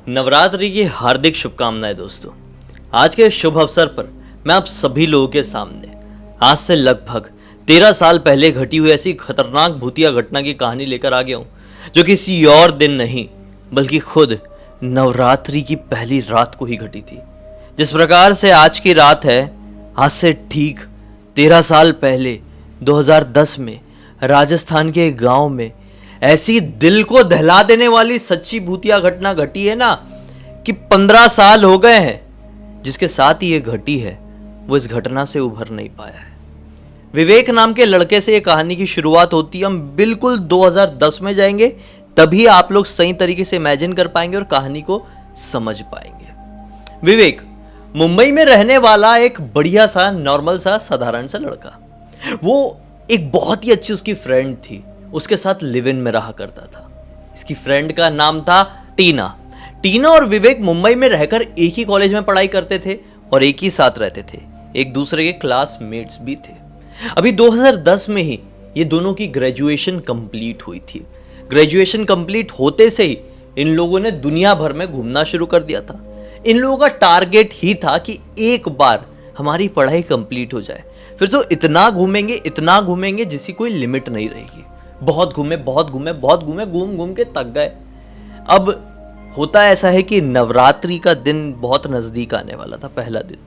नवरात्रि की हार्दिक शुभकामनाएं दोस्तों। आज के शुभ अवसर पर मैं आप सभी लोगों के सामने आज से लगभग 13 साल पहले घटी हुई ऐसी खतरनाक भूतिया घटना की कहानी लेकर आ गया हूं, जो किसी और दिन नहीं बल्कि खुद नवरात्रि की पहली रात को ही घटी थी। जिस प्रकार से आज की रात है, आज से ठीक 13 साल पहले 2010 में राजस्थान के एक गांव में ऐसी दिल को दहला देने वाली सच्ची भूतिया घटना घटी है ना, कि 15 साल हो गए हैं जिसके साथ ही ये घटी है, वो इस घटना से उभर नहीं पाया है। विवेक नाम के लड़के से ये कहानी की शुरुआत होती है। हम बिल्कुल 2010 में जाएंगे, तभी आप लोग सही तरीके से इमेजिन कर पाएंगे और कहानी को समझ पाएंगे। विवेक मुंबई में रहने वाला एक बढ़िया सा नॉर्मल सा साधारण सा लड़का। वो एक बहुत ही अच्छी उसकी फ्रेंड थी, उसके साथ लिव इन में रहा करता था। इसकी फ्रेंड का नाम था टीना। टीना और विवेक मुंबई में रहकर एक ही कॉलेज में पढ़ाई करते थे और एक ही साथ रहते थे, एक दूसरे के क्लासमेट्स भी थे। अभी 2010 में ही ये दोनों की ग्रेजुएशन कंप्लीट हुई थी। ग्रेजुएशन कंप्लीट होते से ही इन लोगों ने दुनिया भर में घूमना शुरू कर दिया था। इन लोगों का टारगेट ही था कि एक बार हमारी पढ़ाई कंप्लीट हो जाए, फिर तो इतना घूमेंगे जिसकी कोई लिमिट नहीं रहेगी। बहुत घूमे, घूम घूम के थक गए। अब होता ऐसा है कि नवरात्रि का दिन बहुत नजदीक आने वाला था, पहला दिन।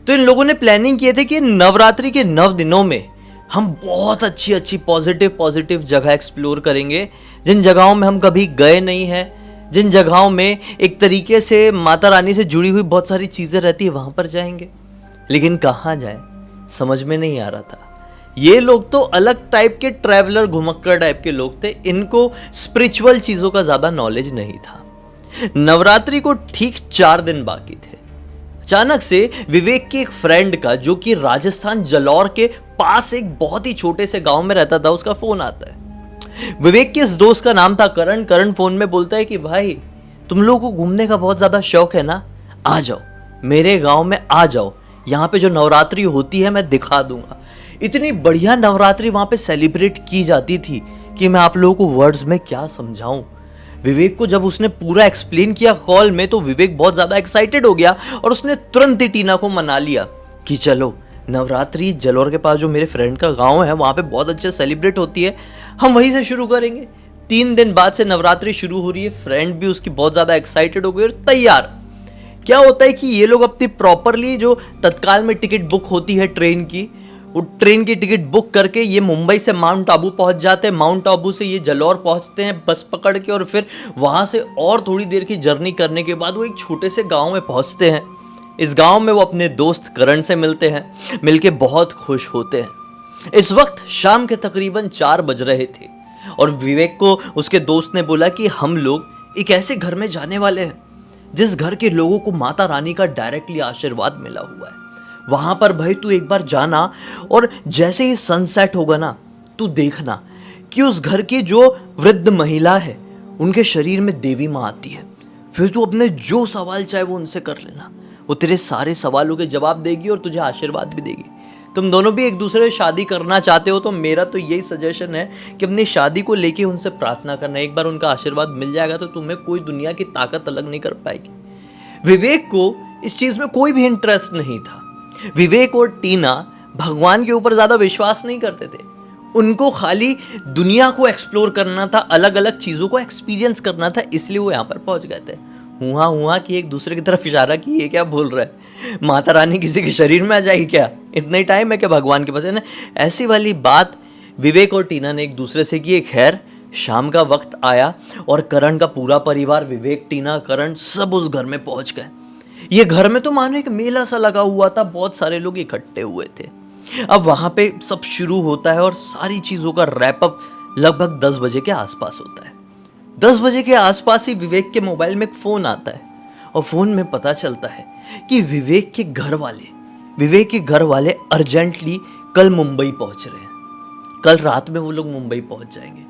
तो इन लोगों ने प्लानिंग किए थे कि नवरात्रि के 9 दिनों में हम बहुत अच्छी पॉजिटिव जगह एक्सप्लोर करेंगे, जिन जगहों में हम कभी गए नहीं हैं, जिन जगहों में एक तरीके से माता रानी से जुड़ी हुई बहुत सारी चीजें रहती है, वहां पर जाएंगे। लेकिन कहाँ जाए समझ में नहीं आ रहा था। ये लोग तो अलग टाइप के ट्रैवलर, घुमक्कड़ टाइप के लोग थे। इनको स्पिरिचुअल चीजों का ज्यादा नॉलेज नहीं था। नवरात्रि को ठीक 4 दिन बाकी थे। अचानक से विवेक के एक फ्रेंड का, जो कि राजस्थान जलौर के पास एक बहुत ही छोटे से गांव में रहता था, उसका फोन आता है। विवेक के इस दोस्त का नाम था करण। करण फोन में बोलता है कि भाई, तुम लोगों को घूमने का बहुत ज्यादा शौक है ना, आ जाओ मेरे गांव में, आ जाओ। यहाँ पे जो नवरात्रि होती है मैं दिखा दूंगा। इतनी बढ़िया नवरात्रि वहां पे सेलिब्रेट की जाती थी कि मैं आप लोगों को वर्ड्स में क्या समझाऊं। विवेक को जब उसने पूरा एक्सप्लेन किया कॉल में, तो विवेक बहुत ज्यादा एक्साइटेड हो गया और उसने तुरंत ही टीना को मना लिया कि चलो, नवरात्रि जलोर के पास जो मेरे फ्रेंड का गांव है, वहां पे बहुत अच्छे सेलिब्रेट होती है, हम वहीं से शुरू करेंगे। 3 दिन बाद से नवरात्रि शुरू हो रही है। फ्रेंड भी उसकी बहुत ज्यादा एक्साइटेड हो गई और तैयार। क्या होता है कि ये लोग अपनी प्रॉपरली जो तत्काल में टिकट बुक होती है ट्रेन की, वो ट्रेन की टिकट बुक करके ये मुंबई से माउंट आबू पहुंच जाते हैं। माउंट आबू से ये जलौर पहुंचते हैं बस पकड़ के, और फिर वहां से और थोड़ी देर की जर्नी करने के बाद वो एक छोटे से गांव में पहुंचते हैं। इस गांव में वो अपने दोस्त करण से मिलते हैं। मिलके बहुत खुश होते हैं। इस वक्त शाम के तकरीबन 4 बज रहे थे और विवेक को उसके दोस्त ने बोला कि हम लोग एक ऐसे घर में जाने वाले हैं जिस घर के लोगों को माता रानी का डायरेक्टली आशीर्वाद मिला हुआ है। वहां पर भाई तू एक बार जाना, और जैसे ही सनसेट होगा ना, तू देखना कि उस घर की जो वृद्ध महिला है, उनके शरीर में देवी माँ आती है। फिर तू अपने जो सवाल चाहे वो उनसे कर लेना, वो तेरे सारे सवालों के जवाब देगी और तुझे आशीर्वाद भी देगी। तुम दोनों भी एक दूसरे से शादी करना चाहते हो तो मेरा तो यही सजेशन है कि अपनी शादी को लेके उनसे प्रार्थना करना। एक बार उनका आशीर्वाद मिल जाएगा तो तुम्हें कोई दुनिया की ताकत अलग नहीं कर पाएगी। विवेक को इस चीज में कोई भी इंटरेस्ट नहीं था। विवेक और टीना भगवान के ऊपर ज्यादा विश्वास नहीं करते थे। उनको खाली दुनिया को एक्सप्लोर करना था, अलग अलग चीजों को एक्सपीरियंस करना था, इसलिए वो यहाँ पर पहुंच गए थे। हुआ कि एक दूसरे की तरफ इशारा की, ये क्या बोल रहा है, माता रानी किसी के शरीर में आ जाएगी क्या, इतना ही टाइम है क्या भगवान के पास, है ना। ऐसी वाली बात विवेक और टीना ने एक दूसरे से की। खैर, शाम का वक्त आया और करण का पूरा परिवार, विवेक, टीना, करण, सब उस घर में पहुंच गए। ये घर में तो मानो एक मेला सा लगा हुआ था, बहुत सारे लोग इकट्ठे हुए थे। अब वहां पे सब शुरू होता है और सारी चीजों का रैप अप लगभग 10 बजे के आसपास होता है। 10 बजे के आसपास ही विवेक के मोबाइल में एक फोन आता है और फोन में पता चलता है कि विवेक के घर वाले अर्जेंटली कल मुंबई पहुंच रहे हैं। कल रात में वो लोग मुंबई पहुंच जाएंगे।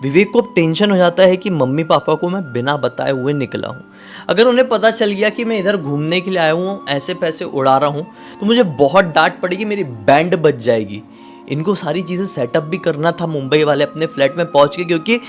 विवेक को अब टेंशन हो जाता है कि मम्मी पापा को मैं बिना बताए हुए निकला हूँ। अगर उन्हें पता चल गया कि मैं इधर घूमने के लिए आया हूँ, ऐसे पैसे उड़ा रहा हूँ, तो मुझे बहुत डांट पड़ेगी, मेरी बैंड बज जाएगी। इनको सारी चीज़ें सेटअप भी करना था मुंबई वाले अपने फ्लैट में पहुँच के, क्योंकि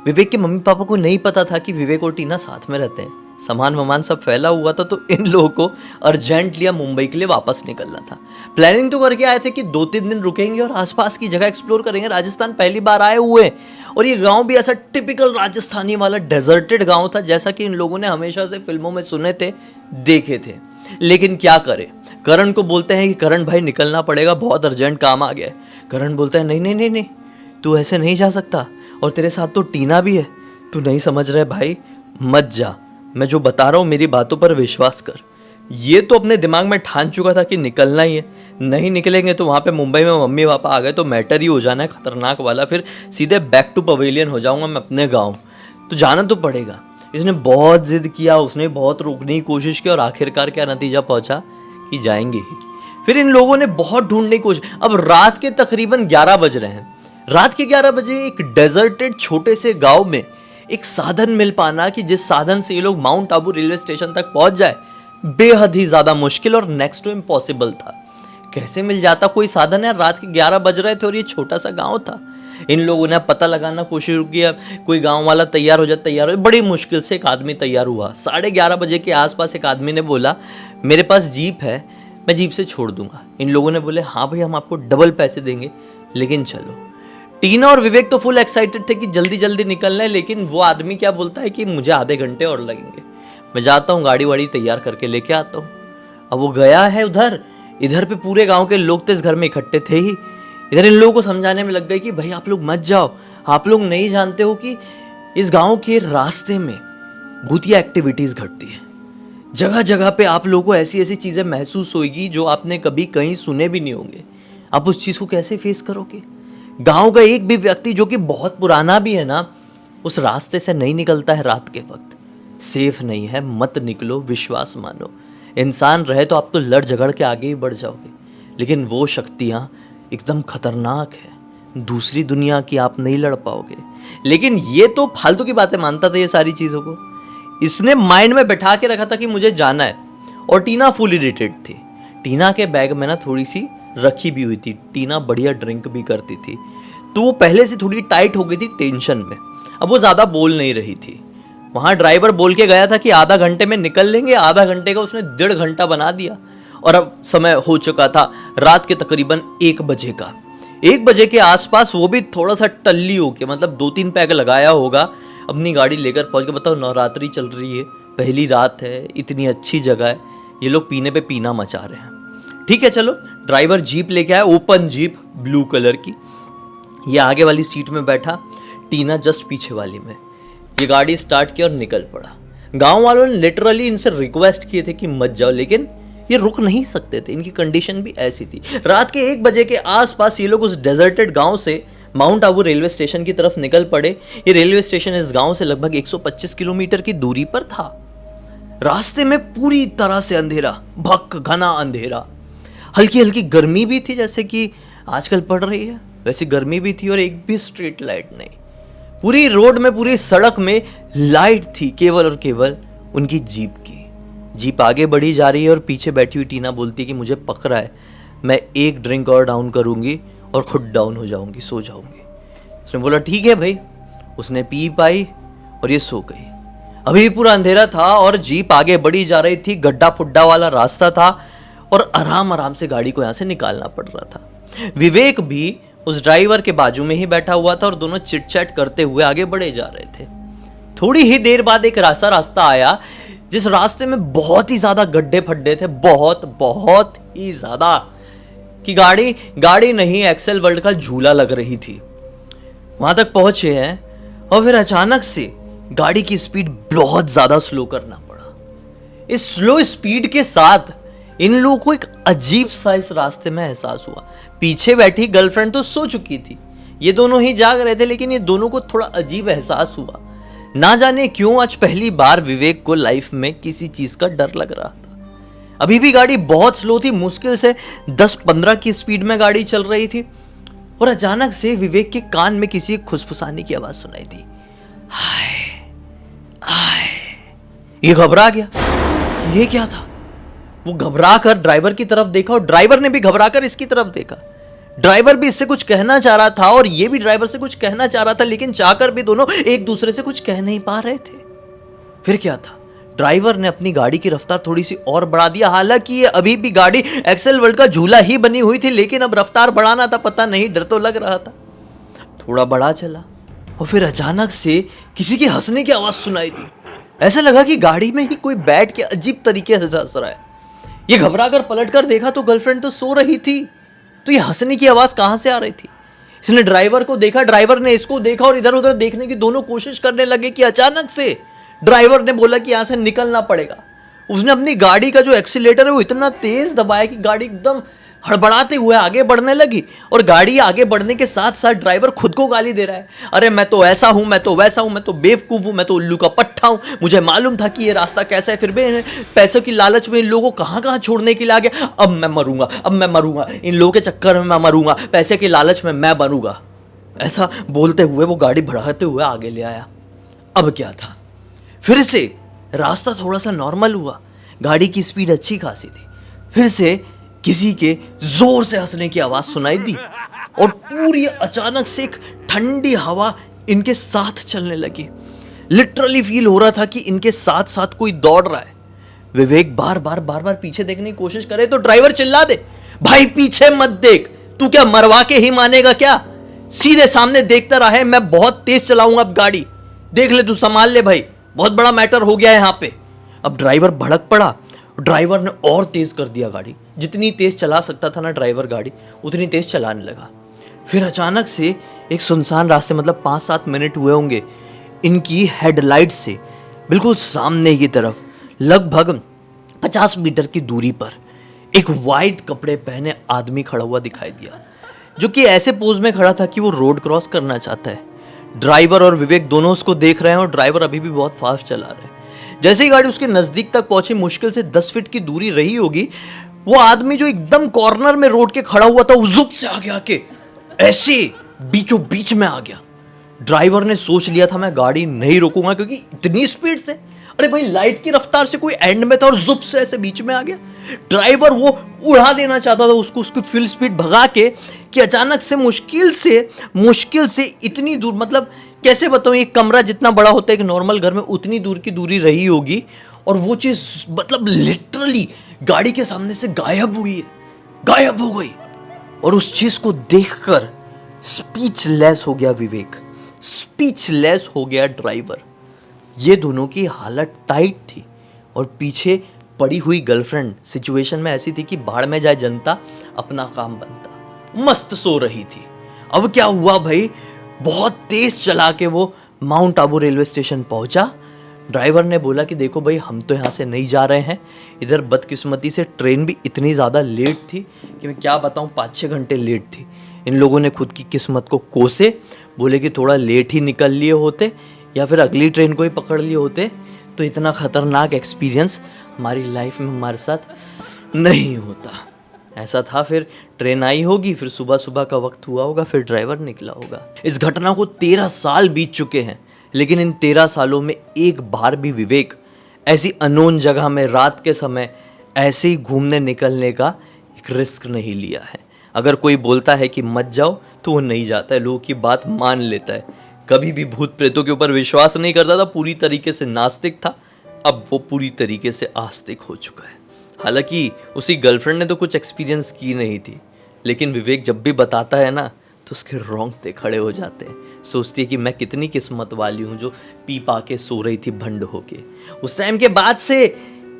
विवेक के मम्मी पापा को नहीं पता था कि विवेक और टीना साथ में रहते हैं। सामान वामान सब फैला हुआ था, तो इन लोगों को अर्जेंटली मुंबई के लिए वापस निकलना था। प्लानिंग तो करके आए थे कि 2-3 दिन रुकेंगे और आसपास की जगह एक्सप्लोर करेंगे। राजस्थान पहली बार आए हुए हैं और ये गांव भी ऐसा टिपिकल राजस्थानी वाला डेजर्टेड गांव था, जैसा कि इन लोगों ने हमेशा से फिल्मों में सुने थे, देखे थे। लेकिन क्या करें, करण को बोलते हैं कि करण भाई निकलना पड़ेगा, बहुत अर्जेंट काम आ गया है। करण बोलता है नहीं नहीं नहीं नहीं, तू ऐसे नहीं जा सकता, और तेरे साथ तो टीना भी है, तू नहीं समझ रहे भाई, मत जा, मैं जो बता रहा हूँ मेरी बातों पर विश्वास कर। ये तो अपने दिमाग में ठान चुका था कि निकलना ही है, नहीं निकलेंगे तो वहाँ पे मुंबई में मम्मी पापा आ गए तो मैटर ही हो जाना है खतरनाक वाला, फिर सीधे बैक टू पवेलियन हो जाऊँगा मैं अपने गाँव, तो जाना तो पड़ेगा। इसने बहुत जिद किया, उसने बहुत रोकने की कोशिश की और आखिरकार क्या नतीजा पहुंचा कि जाएंगे ही। फिर इन लोगों ने बहुत ढूंढने की कोशिश। अब रात के तकरीबन 11 बज रहे हैं। रात के 11 बजे एक डेजर्टेड छोटे से गांव में एक साधन मिल पाना कि जिस साधन से ये लोग माउंट आबू रेलवे स्टेशन तक पहुंच जाए, बेहद ही ज्यादा मुश्किल और नेक्स्ट टू इम्पॉसिबल था। कैसे मिल जाता कोई साधन है? रात के 11 बज रहे थे और ये छोटा सा गांव था। इन लोगों ने पता लगाना कोशिश किया, कोई गांव वाला तैयार हो जाए, बड़ी मुश्किल से एक आदमी तैयार हुआ। 11:30 बजे के आसपास एक आदमी ने बोला मेरे पास जीप है, मैं जीप से छोड़ दूंगा। इन लोगों ने बोले हाँ भाई, हम आपको डबल पैसे देंगे, लेकिन चलो। टीना और विवेक तो फुल एक्साइटेड थे कि जल्दी जल्दी निकलना है, लेकिन वो आदमी क्या बोलता है कि मुझे आधे घंटे और लगेंगे, मैं जाता हूँ गाड़ी वाड़ी तैयार करके लेके आता हूँ। अब वो गया है उधर, इधर पे पूरे गांव के लोग तो इस घर में इकट्ठे थे ही। इधर इन लोगों को समझाने में लग गए कि भाई आप लोग मत जाओ, आप लोग नहीं जानते हो कि इस गांव के रास्ते में भूतिया एक्टिविटीज घटती है। जगह जगह पे आप लोगों को ऐसी ऐसी चीजें महसूस होगी जो आपने कभी कहीं सुने भी नहीं होंगे। आप उस चीज को कैसे फेस करोगे? गांव का एक भी व्यक्ति जो कि बहुत पुराना भी है ना, उस रास्ते से नहीं निकलता है रात के वक्त। सेफ नहीं है, मत निकलो, विश्वास मानो। इंसान रहे तो आप तो लड़ झगड़ के आगे ही बढ़ जाओगे, लेकिन वो शक्तियां एकदम खतरनाक है, दूसरी दुनिया की, आप नहीं लड़ पाओगे। लेकिन ये तो फालतू की बातें मानता था ये सारी चीजों को। इसने माइंड में बैठा के रखा था कि मुझे जाना है। और टीना फुल इरिटेट थी। टीना के बैग में ना थोड़ी सी रखी भी हुई थी, टीना बढ़िया ड्रिंक भी करती थी, तो वो पहले से थोड़ी टाइट हो गई थी टेंशन में। अब वो ज्यादा बोल नहीं रही थी। वहां ड्राइवर बोल के गया था कि आधा घंटे में निकल लेंगे, आधा घंटे का उसने 1.5 घंटा बना दिया। और अब समय हो चुका था रात के तकरीबन 1 बजे का। 1 बजे के आसपास वो भी थोड़ा सा टल्ली होके, मतलब 2-3 पैग लगाया होगा, अपनी गाड़ी लेकर पहुंच के। बताओ, नवरात्रि चल रही है, पहली रात है, इतनी अच्छी जगह है, ये लोग पीने पे पीना मचा रहे हैं। ठीक है चलो, ड्राइवर जीप लेके आया, ओपन जीप ब्लू कलर की। ये आगे वाली सीट में बैठा, टीना जस्ट पीछे वाली में। ये गाड़ी स्टार्ट की और निकल पड़ा। गांव वालों ने लिटरली इनसे रिक्वेस्ट किए थे कि मत जाओ, लेकिन ये रुक नहीं सकते थे, इनकी कंडीशन भी ऐसी थी। रात के 1 बजे के आसपास ये लोग उस डेजर्टेड गांव से माउंट आबू रेलवे स्टेशन की तरफ निकल पड़े। ये रेलवे स्टेशन इस गांव से लगभग 125 किलोमीटर की दूरी पर था। रास्ते में पूरी तरह से अंधेरा, भक घना अंधेरा। हल्की हल्की गर्मी भी थी, जैसे कि आजकल पड़ रही है वैसी गर्मी भी थी, और एक भी स्ट्रीट लाइट नहीं। पूरी रोड में, पूरी सड़क में लाइट थी केवल और केवल उनकी जीप की। जीप आगे बढ़ी जा रही है और पीछे बैठी हुई टीना बोलती है कि मुझे पक रहा है, मैं 1 ड्रिंक और डाउन करूंगी और खुद डाउन हो जाऊंगी, सो जाऊंगी। उसने बोला ठीक है भाई। उसने पी पाई और ये सो गई। अभी पूरा अंधेरा था और जीप आगे बढ़ी जा रही थी, गड्ढा फुड्डा वाला रास्ता था और आराम आराम से गाड़ी को यहाँ से निकालना पड़ रहा था। विवेक भी उस ड्राइवर के बाजू में ही बैठा हुआ था और दोनों चिट चैट करते हुए आगे बढ़े जा रहे थे। थोड़ी ही देर बाद एक रास्ता आया, जिस रास्ते में बहुत ही ज्यादा गड्ढे फड्डे थे, बहुत ही ज्यादा, कि गाड़ी नहीं, एक्सेल वर्ल्ड का झूला लग रही थी। वहां तक पहुंचे हैं और फिर अचानक से गाड़ी की स्पीड बहुत ज्यादा स्लो करना पड़ा। इस स्लो स्पीड के साथ इन लोगों को एक अजीब सा इस रास्ते में एहसास हुआ। पीछे बैठी गर्लफ्रेंड तो सो चुकी थी, ये दोनों ही जाग रहे थे, लेकिन ये दोनों को थोड़ा अजीब एहसास हुआ। ना जाने क्यों आज पहली बार विवेक को लाइफ में किसी चीज का डर लग रहा था। अभी भी गाड़ी बहुत स्लो थी, मुश्किल से 10-15 की स्पीड में गाड़ी चल रही थी, और अचानक से विवेक के कान में किसी खुसफुसाने की आवाज सुनाई दी, हाय हाय। ये घबरा गया, ये क्या था? वो घबरा कर ड्राइवर की तरफ देखा और ड्राइवर ने भी घबरा कर इसकी तरफ देखा। ड्राइवर भी इससे कुछ कहना चाह रहा था और ये भी ड्राइवर से कुछ कहना चाह रहा था, लेकिन चाहकर भी दोनों एक दूसरे से कुछ कह नहीं पा रहे थे। फिर क्या था? ड्राइवर ने अपनी गाड़ी की रफ्तार थोड़ी सी और बढ़ा दिया। हालांकि ये अभी भी गाड़ी एक्सेल वर्ल्ड का झूला ही बनी हुई थी, लेकिन अब रफ्तार बढ़ाना था, पता नहीं, डर तो लग रहा था। थोड़ा बढ़ा चला और फिर अचानक से किसी के हंसने की आवाज सुनाई दी। ऐसा लगा कि गाड़ी में ही कोई बैठ के अजीब तरीके से हंस रहा है। ये घबरा कर पलट कर देखा तो गर्लफ्रेंड तो सो रही थी, तो ये हंसने की आवाज कहां से आ रही थी? इसने ड्राइवर को देखा, ड्राइवर ने इसको देखा और इधर उधर देखने की दोनों कोशिश करने लगे कि अचानक से ड्राइवर ने बोला कि यहां से निकलना पड़ेगा। उसने अपनी गाड़ी का जो एक्सीलेटर है वो इतना तेज दबाया कि गाड़ी एकदम हड़बड़ाते हुए आगे बढ़ने लगी। और गाड़ी आगे बढ़ने के साथ साथ ड्राइवर खुद को गाली दे रहा है, अरे मैं तो ऐसा हूं, मैं तो वैसा हूं, मैं तो बेवकूफ हूं, मैं तो उल्लू का पट्टा हूं, मुझे मालूम था कि ये रास्ता कैसा है, फिर भी पैसों की लालच में इन लोगों को कहां कहां छोड़ने के लिए आ गया। अब मैं मरूंगा, अब मैं मरूंगा, इन लोगों के चक्कर में मैं मरूंगा, पैसे की लालच में मैं बनूंगा। ऐसा बोलते हुए वो गाड़ी बढ़ाते हुए आगे ले आया। अब क्या था, फिर से रास्ता थोड़ा सा नॉर्मल हुआ, गाड़ी की स्पीड अच्छी खासी थी। फिर से किसी के जोर से हंसने की आवाज सुनाई दी और पूरी अचानक से एक ठंडी हवा इनके साथ चलने लगी। लिटरली फील हो रहा था कि इनके साथ साथ कोई दौड़ रहा है। विवेक बार बार पीछे देखने की कोशिश करे तो ड्राइवर चिल्ला दे, भाई पीछे मत देख, तू क्या मरवा के ही मानेगा क्या? सीधे सामने देखता रहा है, मैं बहुत तेज चलाऊंगा अब गाड़ी, देख ले, तू संभाल ले भाई, बहुत बड़ा मैटर हो गया है यहां पे। अब ड्राइवर भड़क पड़ा, ड्राइवर ने और तेज कर दिया गाड़ी, जितनी तेज चला सकता था ना ड्राइवर गाड़ी, उतनी तेज चलाने लगा। फिर अचानक से एक सुनसान रास्ते, मतलब 5-7 मिनट हुए होंगे, इनकी हेडलाइट से बिल्कुल सामने की तरफ लगभग 50 मीटर की दूरी पर एक वाइट कपड़े पहने आदमी खड़ा हुआ दिखाई दिया, जो कि ऐसे पोज में खड़ा था कि वो रोड क्रॉस करना चाहता है। ड्राइवर और विवेक दोनों उसको देख रहे हैं और ड्राइवर अभी भी बहुत फास्ट चला रहा है। जैसे ही गाड़ी उसके नजदीक तक पहुंची, मुश्किल से 10 फीट की दूरी रही होगी, वो आदमी जो एकदम कॉर्नर में रोड के खड़ा हुआ था, वो जुप से आगे आके ऐसे बीचों बीच में आ गया। ड्राइवर ने सोच लिया था मैं गाड़ी नहीं रोकूंगा, क्योंकि इतनी स्पीड से, अरे भाई लाइट की रफ्तार से कोई एंड में था और जुप से ऐसे बीच में आ गया। ड्राइवर वो उड़ा देना चाहता था उसको, उसकी फुल स्पीड भगा के, कि अचानक से मुश्किल से इतनी दूर, मतलब कैसे बताऊं, एक कमरा जितना बड़ा होता है एक नॉर्मल घर में, उतनी दूर की दूरी रही होगी और वो चीज मतलब लिटरली गाड़ी के सामने से गायब हो गई। और उस चीज को देखकर स्पीचलेस हो गया विवेक, स्पीचलेस हो गया ड्राइवर। ये दोनों की हालत टाइट थी और पीछे पड़ी हुई गर्लफ्रेंड सिचुएशन में ऐसी थी कि बाढ़ में जाए जनता, अपना काम बनता, मस्त सो रही थी। अब क्या हुआ भाई, बहुत तेज चला के वो माउंट आबू रेलवे स्टेशन पहुंचा। ड्राइवर ने बोला कि देखो भाई, हम तो यहाँ से नहीं जा रहे हैं, इधर बदकिस्मती से ट्रेन भी इतनी ज़्यादा लेट थी कि मैं क्या बताऊँ, 5-6 घंटे लेट थी। इन लोगों ने खुद की किस्मत को कोसे, बोले कि थोड़ा लेट ही निकल लिए होते या फिर अगली ट्रेन को ही पकड़ लिए होते तो इतना ख़तरनाक एक्सपीरियंस हमारी लाइफ में हमारे साथ नहीं होता। ऐसा था, फिर ट्रेन आई होगी, फिर सुबह का वक्त हुआ होगा, फिर ड्राइवर निकला होगा। इस घटना को 13 साल बीत चुके हैं, लेकिन इन 13 सालों में एक बार भी विवेक ऐसी अननोन जगह में रात के समय ऐसे ही घूमने निकलने का एक रिस्क नहीं लिया है। अगर कोई बोलता है कि मत जाओ तो वो नहीं जाता है, लोगों की बात मान लेता है। कभी भी भूत प्रेतों के ऊपर विश्वास नहीं करता था, पूरी तरीके से नास्तिक था, अब वो पूरी तरीके से आस्तिक हो चुका है। हालांकि उसी गर्लफ्रेंड ने तो कुछ एक्सपीरियंस की नहीं थी, लेकिन विवेक जब भी बताता है ना तो उसके रोंगटे खड़े हो जाते हैं। सोचती है कि मैं कितनी किस्मत वाली हूँ जो पी पा के सो रही थी भंड होके। उस टाइम के बाद से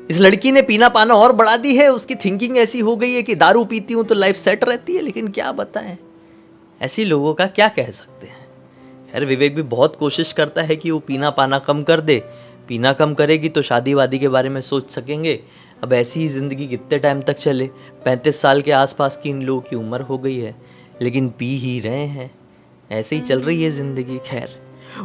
इस लड़की ने पीना पाना और बढ़ा दी है। उसकी थिंकिंग ऐसी हो गई है कि दारू पीती हूँ तो लाइफ सेट रहती है, लेकिन क्या बताएं, ऐसी लोगों का क्या कह सकते हैं। खैर, विवेक भी बहुत कोशिश करता है कि वो पीना पाना कम कर दे। पीना कम करेगी तो शादी वादी के बारे में सोच सकेंगे। अब ऐसी ही ज़िंदगी कितने टाइम तक चले, 35 साल के आसपास की इन लोगों की उम्र हो गई है, लेकिन पी ही रहे हैं। ऐसे ही चल रही है ज़िंदगी। खैर,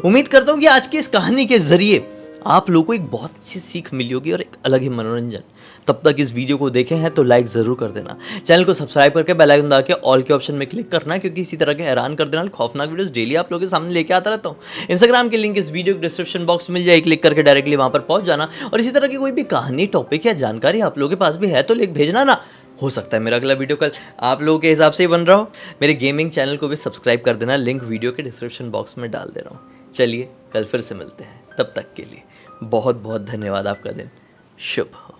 उम्मीद करता हूँ कि आज की इस कहानी के ज़रिए आप लोगों को एक बहुत अच्छी सीख मिली होगी और एक अलग ही मनोरंजन। तब तक इस वीडियो को देखे हैं तो लाइक ज़रूर कर देना, चैनल को सब्सक्राइब करके बेल आइकन दबा के ऑल के ऑप्शन में क्लिक करना, क्योंकि इसी तरह के हैरान कर देना खौफनाक वीडियोस डेली आप लोगों के सामने लेके आता रहता हूँ। इंस्टाग्राम के लिंक इस वीडियो के डिस्क्रिप्शन बॉक्स मिल जाए, क्लिक करके डायरेक्टली वहाँ पर पहुँच जाना। और इसी तरह की कोई भी कहानी, टॉपिक या जानकारी आप लोगों के पास भी है तो लिख भेजना ना, हो सकता है मेरा अगला वीडियो कल आप लोगों के हिसाब से ही बन रहा हो। मेरे गेमिंग चैनल को भी सब्सक्राइब कर देना, लिंक वीडियो के डिस्क्रिप्शन बॉक्स में डाल दे रहा हूँ। चलिए, कल फिर से मिलते हैं। तब तक के लिए बहुत बहुत धन्यवाद। आपका दिन शुभ हो।